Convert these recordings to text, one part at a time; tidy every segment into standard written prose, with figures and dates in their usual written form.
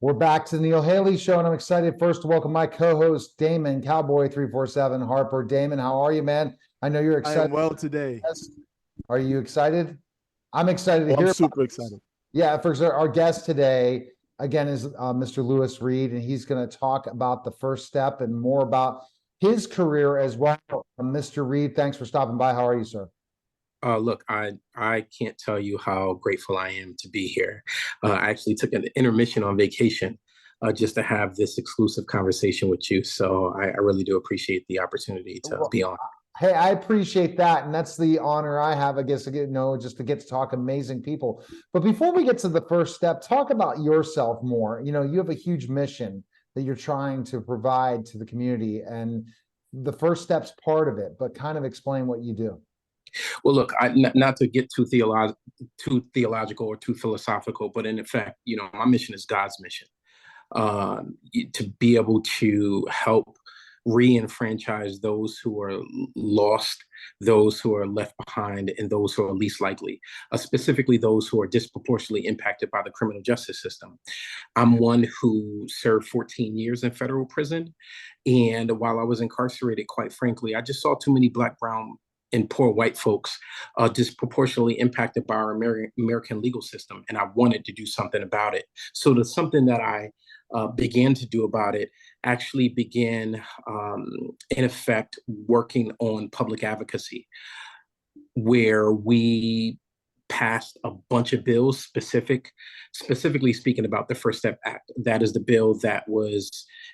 We're back to the Neil Haley Show, and I'm excited first to welcome my co-host, Damon, Cowboy 347 Harper. Damon, how are you, man? I know you're I excited. am well today. Are you excited? I'm excited to Oh, I'm hear super about excited. Yeah, first, our guest today, again, is Mr. Lewis Reed, and he's going to talk about the first step and more about his career as well. Mr. Reed, thanks for stopping by. How are you, sir? Look, I can't tell you how grateful I am to be here. I actually took an intermission on vacation just to have this exclusive conversation with you. So I really do appreciate the opportunity to Well, be on. hey, I appreciate that, and that's the honor I have, I guess, just to get to talk amazing people. But before we get to the first step, talk about yourself more. You have a huge mission that you're trying to provide to the community, and the first step's part of it, but kind of explain what you do. Well, look, not to get too theological or too philosophical, but in effect, my mission is God's mission. To be able to help re-enfranchise those who are lost, those who are left behind, and those who are least likely, specifically those who are disproportionately impacted by the criminal justice system. I'm one who served 14 years in federal prison. And while I was incarcerated, quite frankly, I just saw too many Black, brown, and poor white folks disproportionately impacted by our American legal system. And I wanted to do something about it. So the something that I began to do about it actually began, in effect, working on public advocacy, where we passed a bunch of bills specifically speaking about the First Step Act. That is the bill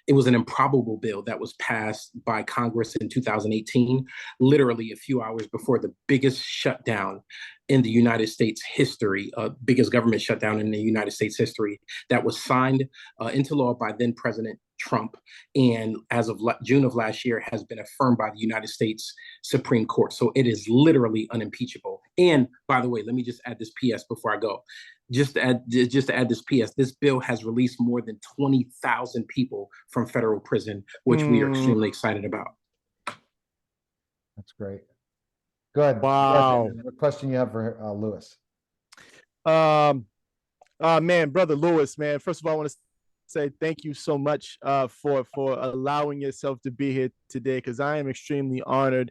it was an improbable bill that was passed by Congress in 2018, literally a few hours before the biggest shutdown in the United States history, biggest government shutdown in the United States history, that was signed into law by then President Trump, and as of June of last year has been affirmed by the United States Supreme Court. So it is literally unimpeachable. And by the way, let me just add this PS before I go. Just to add this PS, this bill has released more than 20,000 people from federal prison, which we are extremely excited about. That's great. Good. Wow. What question you have for Lewis? Man, brother Lewis, man. First of all, I want to say thank you so much for allowing yourself to be here today, because I am extremely honored.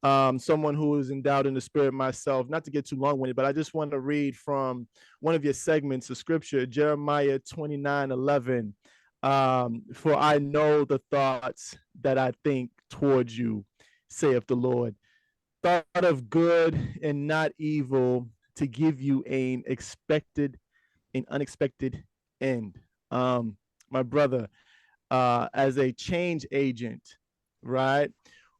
Someone who is endowed in the spirit myself, not to get too long-winded, but I just want to read from one of your segments of scripture, Jeremiah 29:11. For I know the thoughts that I think towards you, saith the Lord, thought of good and not evil, to give you an unexpected end. My brother, as a change agent, right?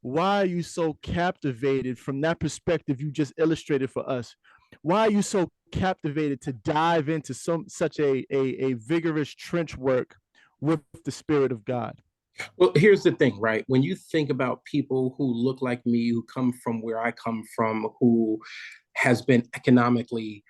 Why are you so captivated from that perspective you just illustrated for us? Why are you so captivated to dive into such a vigorous trench work with the Spirit of God? Well, here's the thing, right? When you think about people who look like me, who come from where I come from, who has been economically,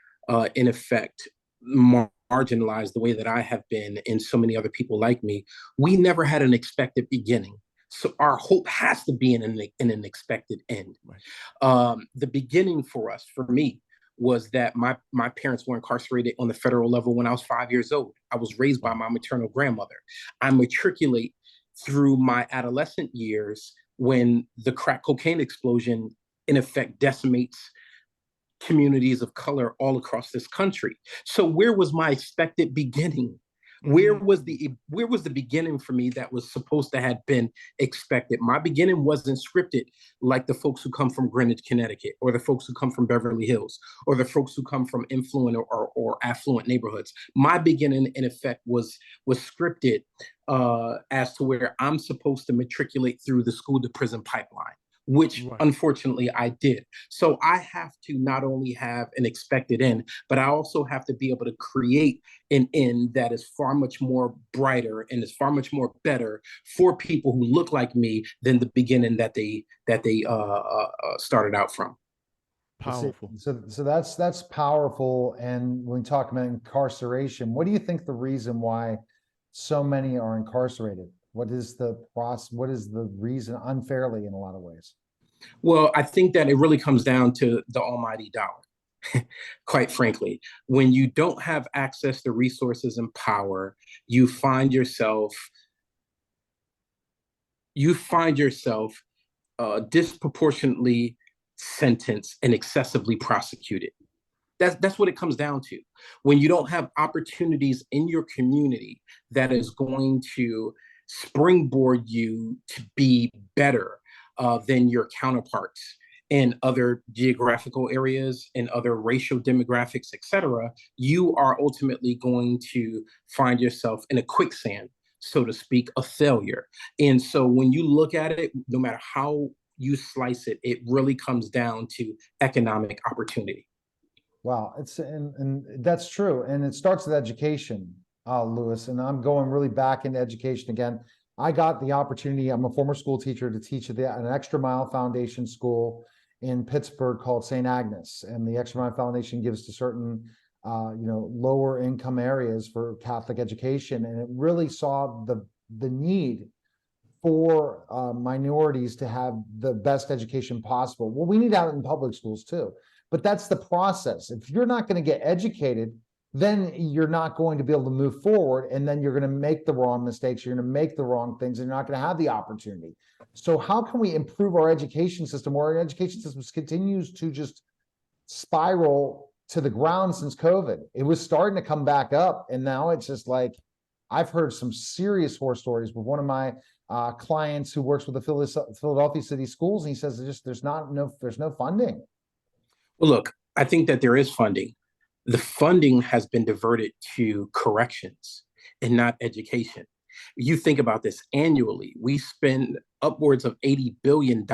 in effect, marginalized the way that I have been, and so many other people like me, we never had an expected beginning. So our hope has to be in an expected end. Right. The beginning for us, for me, was that my parents were incarcerated on the federal level when I was 5 years old. I was raised by my maternal grandmother. I matriculate through my adolescent years when the crack cocaine explosion, in effect, decimates communities of color all across this country. So where was my expected beginning? Where was the beginning for me that was supposed to have been expected? My beginning wasn't scripted like the folks who come from Greenwich, Connecticut, or the folks who come from Beverly Hills, or the folks who come from influent or affluent neighborhoods. My beginning, in effect, was scripted as to where I'm supposed to matriculate through the school to prison pipeline, which unfortunately I did. So I have to not only have an expected end, but I also have to be able to create an end that is far much more brighter and is far much more better for people who look like me than the beginning that they started out from. Powerful. So that's powerful. And when we talk about incarceration, what do you think the reason why so many are incarcerated? What is the process? What is the reason? Unfairly in a lot of ways. Well, I think that it really comes down to the almighty dollar. quite frankly. When you don't have access to resources and power, you find yourself you find yourself disproportionately sentenced and excessively prosecuted. That's what it comes down to. When you don't have opportunities in your community that is going to springboard you to be better than your counterparts in other geographical areas, in other racial demographics, etc., you are ultimately going to find yourself in a quicksand, so to speak, a failure. And so when you look at it, no matter how you slice it, it really comes down to economic opportunity. Wow, and that's true, and it starts with education, Lewis. And I'm going really back into education again. I got the opportunity. I'm a former school teacher to teach at an Extra Mile Foundation school in Pittsburgh called St. Agnes, and the Extra Mile Foundation gives to certain, lower income areas for Catholic education, and it really saw the need for minorities to have the best education possible. Well, we need that in public schools too, but that's the process. If you're not going to get educated, then you're not going to be able to move forward, and then you're going to make the wrong mistakes, you're going to make the wrong things, and you're not going to have the opportunity. So how can we improve our education system, or our education system continues to just spiral to the ground since COVID? It was starting to come back up, and now it's just like, I've heard some serious horror stories with one of my clients who works with the Philadelphia City Schools, and he says there's no funding. Well, look, I think that there is funding. The funding has been diverted to corrections and not education. You think about this annually, we spend upwards of $80 billion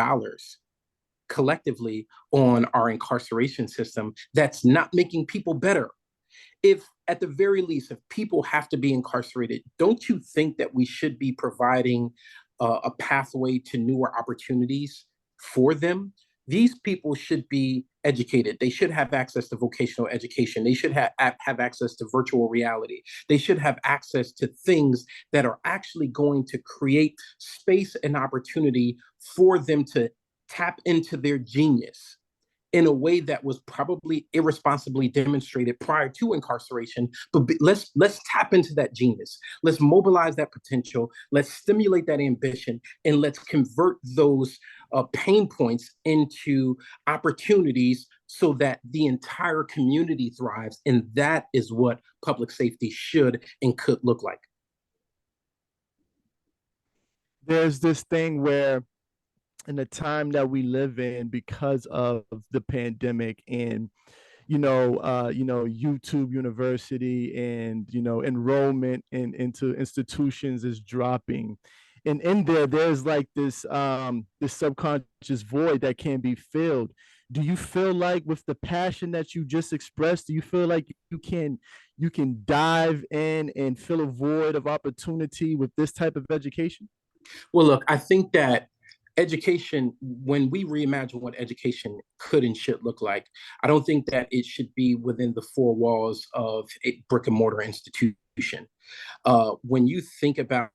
collectively on our incarceration system that's not making people better. If at the very least, if people have to be incarcerated, don't you think that we should be providing a pathway to newer opportunities for them? These people should be educated. They should have access to vocational education. They should have access to virtual reality. They should have access to things that are actually going to create space and opportunity for them to tap into their genius in a way that was probably irresponsibly demonstrated prior to incarceration. But let's tap into that genius. Let's mobilize that potential. Let's stimulate that ambition, and let's convert those pain points into opportunities so that the entire community thrives. And that is what public safety should and could look like. There's this thing where, in the time that we live in, because of the pandemic, and YouTube University, and enrollment into institutions is dropping, and in there's like this subconscious void that can be filled. Do you feel like, with the passion that you just expressed, do you feel like you can dive in and fill a void of opportunity with this type of education? Well, look, I think that education, when we reimagine what education could and should look like, I don't think that it should be within the four walls of a brick and mortar institution. When you think about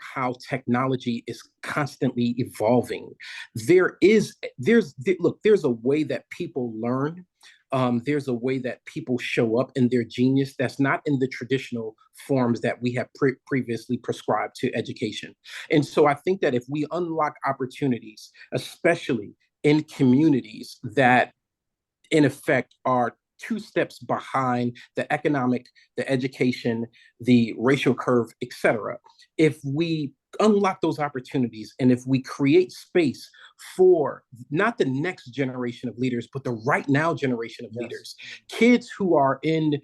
how technology is constantly evolving, there's a way that people learn. There's a way that people show up in their genius that's not in the traditional forms that we have previously prescribed to education. And so I think that if we unlock opportunities, especially in communities that in effect are two steps behind the economic, the education, the racial curve, etc. If we unlock those opportunities, and if we create space for not the next generation of leaders, but the right now generation of leaders, kids who are in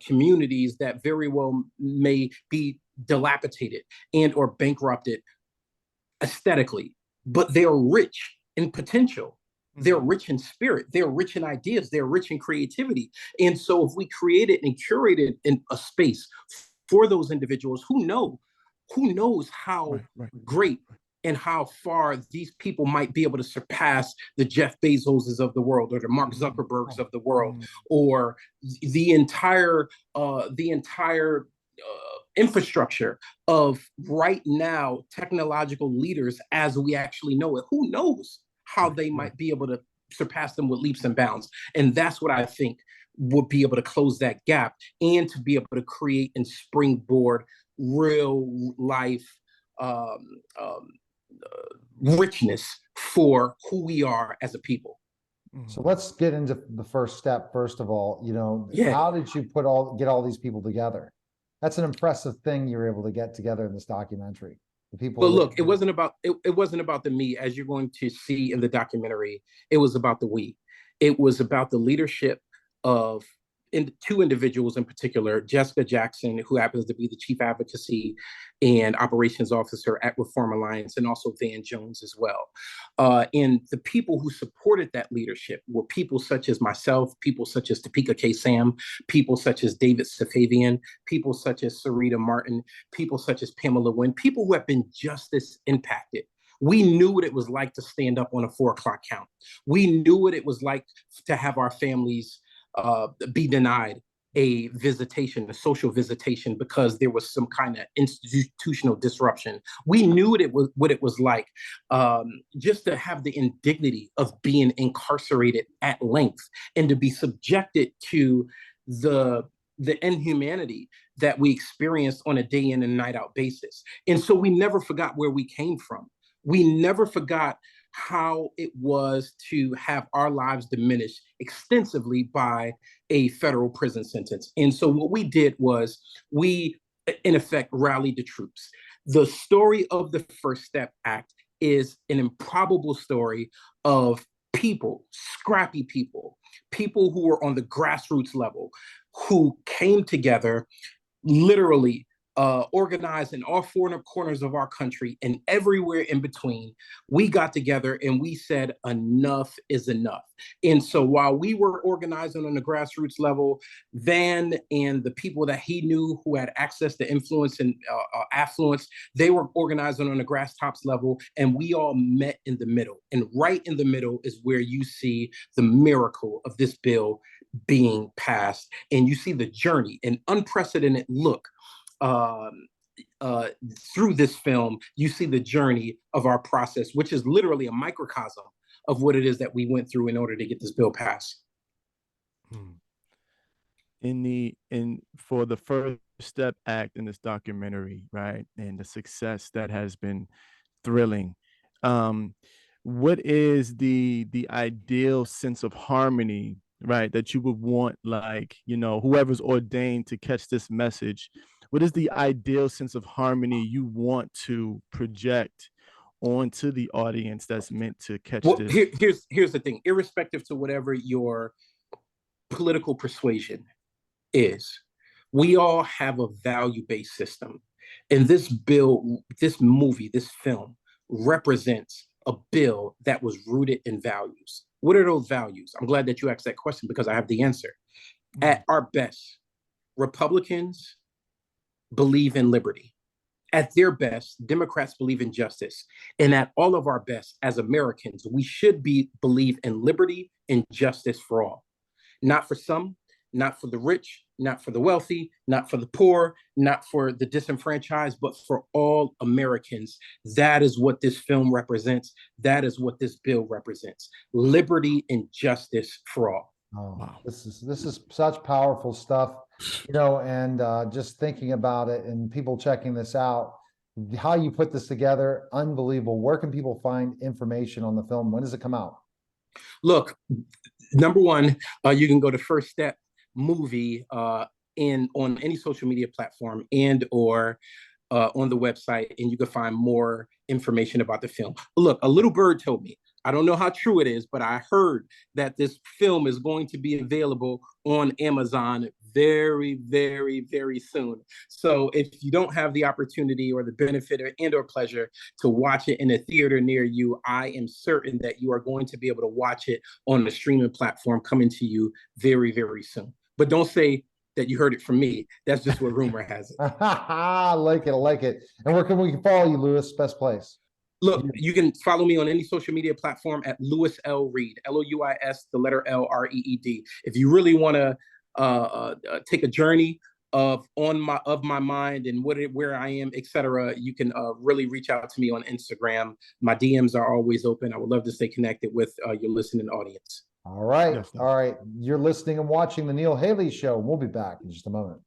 communities that very well may be dilapidated and or bankrupted aesthetically, but they're rich in potential. They're rich in spirit. They're rich in ideas. They're rich in creativity. And so if we created and curated in a space for those individuals, who knows how great and how far these people might be able to surpass the Jeff Bezoses of the world, or the Mark Zuckerbergs of the world, or the entire infrastructure of right now technological leaders as we actually know it. Who knows how they might be able to surpass them with leaps and bounds. And that's what I think would be able to close that gap and to be able to create and springboard real life um, um, richness for who we are as a people. So let's get into the first step. First of all, Yeah. how did you get all these people together? That's an impressive thing you were able to get together in this documentary. The people. But look, it wasn't about the me, as you're going to see in the documentary. It was about the we. It was about the leadership of two individuals in particular, Jessica Jackson, who happens to be the Chief Advocacy and Operations Officer at Reform Alliance, and also Van Jones as well. And the people who supported that leadership were people such as myself, people such as Topeka K. Sam, people such as David Safavian, people such as Sarita Martin, people such as Pamela Wynn, people who have been justice impacted. We knew what it was like to stand up on a 4 o'clock count. We knew what it was like to have our families be denied a visitation, a social visitation, because there was some kind of institutional disruption. We knew what it was like just to have the indignity of being incarcerated at length and to be subjected to the inhumanity that we experienced on a day in and night out basis. And so we never forgot where we came from. We never forgot how it was to have our lives diminished extensively by a federal prison sentence. And so what we did was we, in effect, rallied the troops. The story of the First Step Act is an improbable story of people, scrappy people, people who were on the grassroots level, who came together literally organized in all 4 corners of our country and everywhere in between. We got together and we said, enough is enough. And so while we were organizing on the grassroots level, Van and the people that he knew who had access to influence and affluence, they were organizing on the grass tops level, and we all met in the middle. And right in the middle is where you see the miracle of this bill being passed. And you see the journey, an unprecedented look through this film. You see the journey of our process, which is literally a microcosm of what it is that we went through in order to get this bill passed. For the First Step Act in this documentary, right, and the success that has been thrilling, what is the ideal sense of harmony, right, that you would want, like, whoever's ordained to catch this message? What is the ideal sense of harmony you want to project onto the audience that's meant to catch this? Here's the thing. Irrespective to whatever your political persuasion is, we all have a value-based system. And this bill, this movie, this film represents a bill that was rooted in values. What are those values? I'm glad that you asked that question because I have the answer. At our best, Republicans believe in liberty. At their best, Democrats believe in justice. And at all of our best as Americans, we should believe in liberty and justice for all. Not for some, not for the rich, not for the wealthy, not for the poor, not for the disenfranchised, but for all Americans. That is what this film represents. That is what this bill represents. Liberty and justice for all. Oh, wow. This is such powerful stuff, and just thinking about it and people checking this out, how you put this together, unbelievable. Where can people find information on the film? When does it come out? Look, number one, you can go to First Step Movie on any social media platform and or on the website, and you can find more information about the film. Look, a little bird told me, I don't know how true it is, but I heard that this film is going to be available on Amazon very, very, very soon. So if you don't have the opportunity or the benefit or pleasure to watch it in a theater near you, I am certain that you are going to be able to watch it on the streaming platform coming to you very, very soon. But don't say that you heard it from me. That's just what rumor has it. I like it. And where can we follow you, Lewis? Best place. Look, you can follow me on any social media platform at Lewis L. Reed, Louis, the letter L, Reed. If you really want to take a journey of my mind and where I am, etc., you can really reach out to me on Instagram. My DMs are always open. I would love to stay connected with your listening audience. All right. Definitely. All right. You're listening and watching the Neil Haley Show. We'll be back in just a moment.